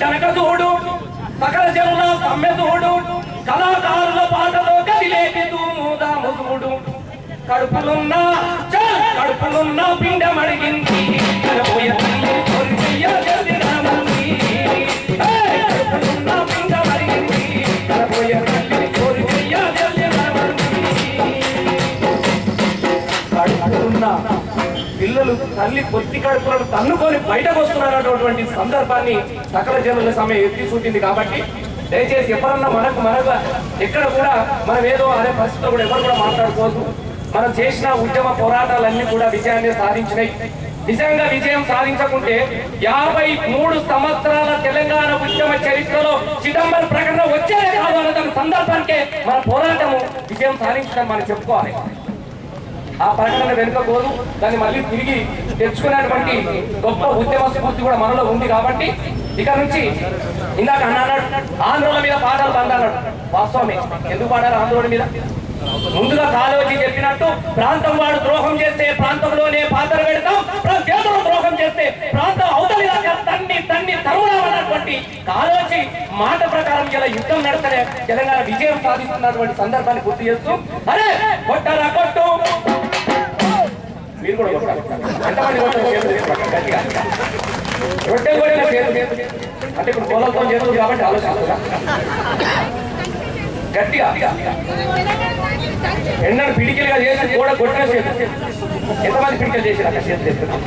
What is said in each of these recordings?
కనుక చూడు సకల జనుల సమ్మె చూడు కళాకారుల పాటలో కదిలేటి దూముదాము చూడు కడుపులున్నా పిండం అడిగింది కడుపులున్నా పిండం అడిగింది కడుపుయ తల్లి కోరి కడుపులున్నా పిల్లలు తల్లి పొత్తి కడుపులను తన్నుకొని బయటకు వస్తున్నారన్నటువంటి సందర్భాన్ని సకల జనుల సమయం ఎత్తి చూపింది. కాబట్టి దయచేసి ఎవరన్నా మనకు ఎక్కడ కూడా మనం ఏదో అనే పరిస్థితిలో కూడా ఎవరు కూడా మాట్లాడుకోవద్దు. మనం చేసిన ఉద్యమ పోరాటాలన్నీ కూడా విజయాన్ని సాధించినాయి. నిజంగా విజయం సాధించకుంటే 53 సంవత్సరాల తెలంగాణ ఉద్యమ చరిత్రలో చిదంబరం ప్రకటన వచ్చేదే కాదు అన్న దాని సందర్భానికే మన పోరాటము విజయం సాధించడం మనం చెప్పుకోవాలి. ఆ ప్రకటన వెనుకపోదు, దాన్ని మళ్ళీ తిరిగి తెచ్చుకునేటువంటి గొప్ప ఉద్యమ స్ఫూర్తి కూడా మనలో ఉంది. కాబట్టి ఇక నుంచి ఇందాక అన్నాడు ఆంధ్రుల మీద పాఠాలు బందన్నాడు. వాస్తవమే. ఎందుకు పాడారు ఆంధ్రుల మీద? ముందుగా కాలోజీ చెప్పినట్టు ప్రాంతం వాడు ద్రోహం చేస్తే ప్రాంతంలోనే పాత్ర పెడతాం, దేశంలో ద్రోహం చేస్తే ప్రాంతం అవతలి తన్ని తరువులామన్నటువంటి కాలోజీ మాట ప్రకారం ఇలా యుద్ధం నడిస్తే తెలంగాణ విజయం సాధిస్తున్నటువంటి సందర్భాన్ని గుర్తు చేస్తూ అరే కొట్టారా కొట్టు మీరు కూడా ఎంతమంది గట్టిగా రొట్టె కొట్టిన చేతులు అంటే ఇప్పుడు పొలంతో చేతులు కాబట్టి ఆలోచిస్తున్నా గట్టిగా ఎన్నడూ పిడికిలుగా చేసి కూడా కొట్టిన చేతులు ఎంతమంది పిడికలు చేసిన చేతులు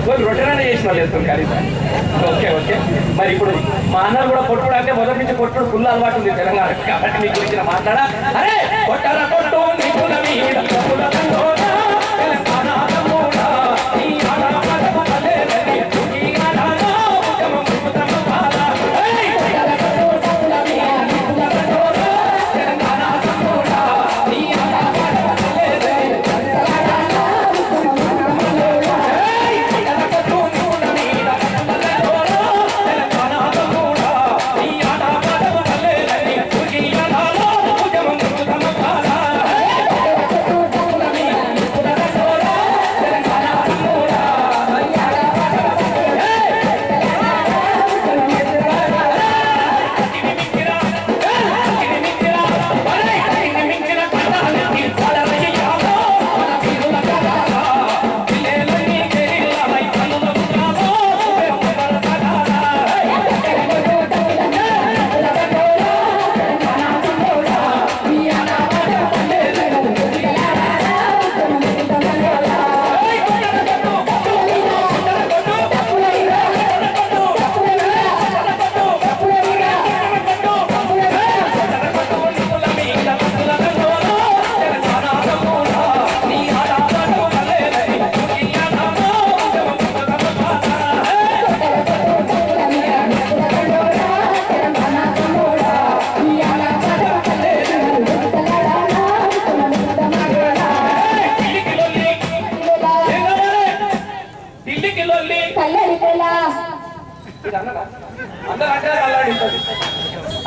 కొన్ని రొట్టెనే చేసిన చేస్తాం కానీ ఓకే ఓకే. మరి ఇప్పుడు మా అన్నలు కూడా కొట్టుడు అంటే మొదటి నుంచి కొట్టుడు ఫుల్ అలవాటు ఉంది తెలంగాణ. కాబట్టి మీ గురించి మాట్లాడా అరే కొట్టారా కొట్టు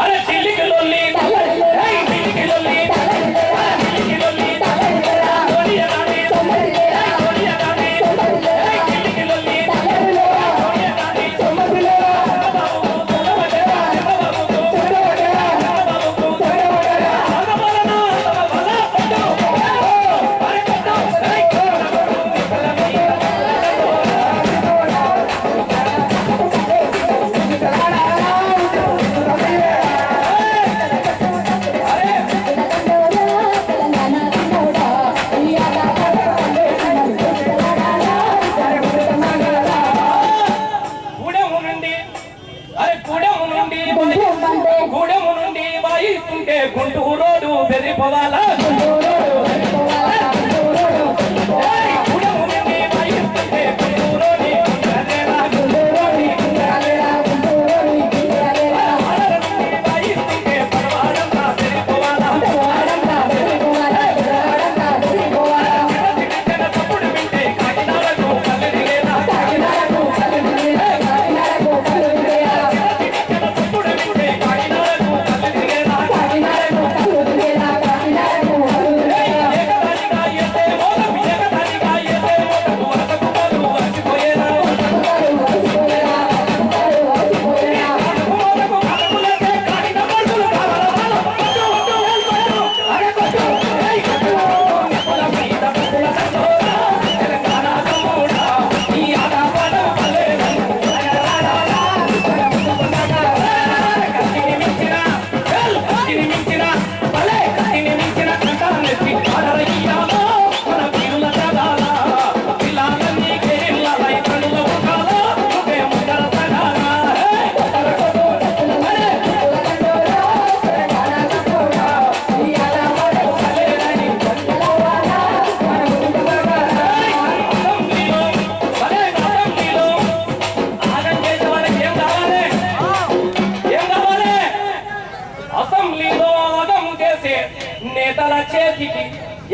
అరే ఢిల్లీకి లొల్లి ఢిల్లీకి లొల్లి గుంటూరు బెదిరిపోవాలా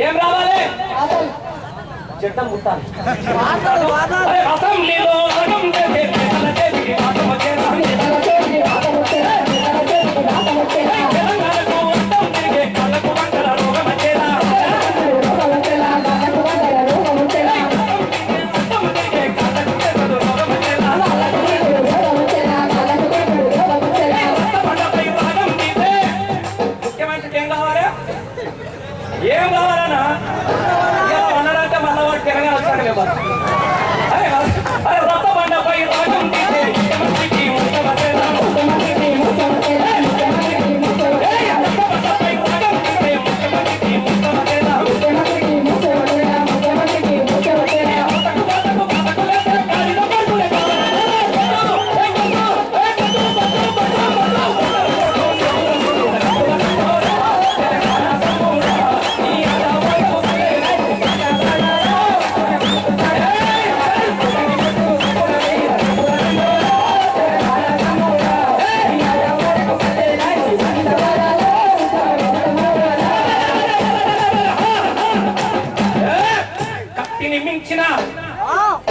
ఏం రావాలి? చట్టం ముట్టాలి. అసెంబ్లీలో అడుగు చేసే నేతల చేతికి ఆటం వచ్చేలా. తెలంగాణకు అడ్డం తిరిగే కళ్ళకు వంటల రోగం వచ్చేలా. అడ్డం తిరిగే కళ్ళకు చెదలు రోగం వచ్చేలా. రక్తపంటపై రాగం తీసే ముఖ్యమంత్రికి ఏం కావాలి? ఏం కావాలన్నా? అన్నాడంటే మళ్ళా వాడు తెలంగాణ వస్తాడు కదా. అరే రక్తపంటపై రాగం తీసే ముఖ్యమంత్రికి ముఖ్యమంత్రి.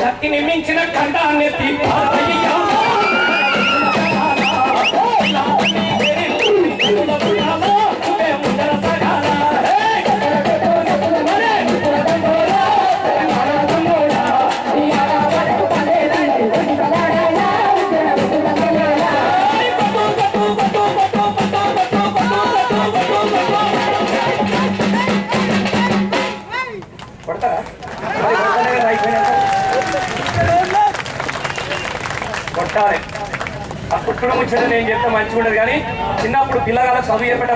కత్తిని మించిన ఖండాన్ని కొడతారా? కొట్టాలి. ఆ పుట్టుడు ముచ్చట నేను చెప్తే మంచిగా ఉండదు, కానీ చిన్నప్పుడు పిల్లగాళ్ళకి చదువు చెప్పేట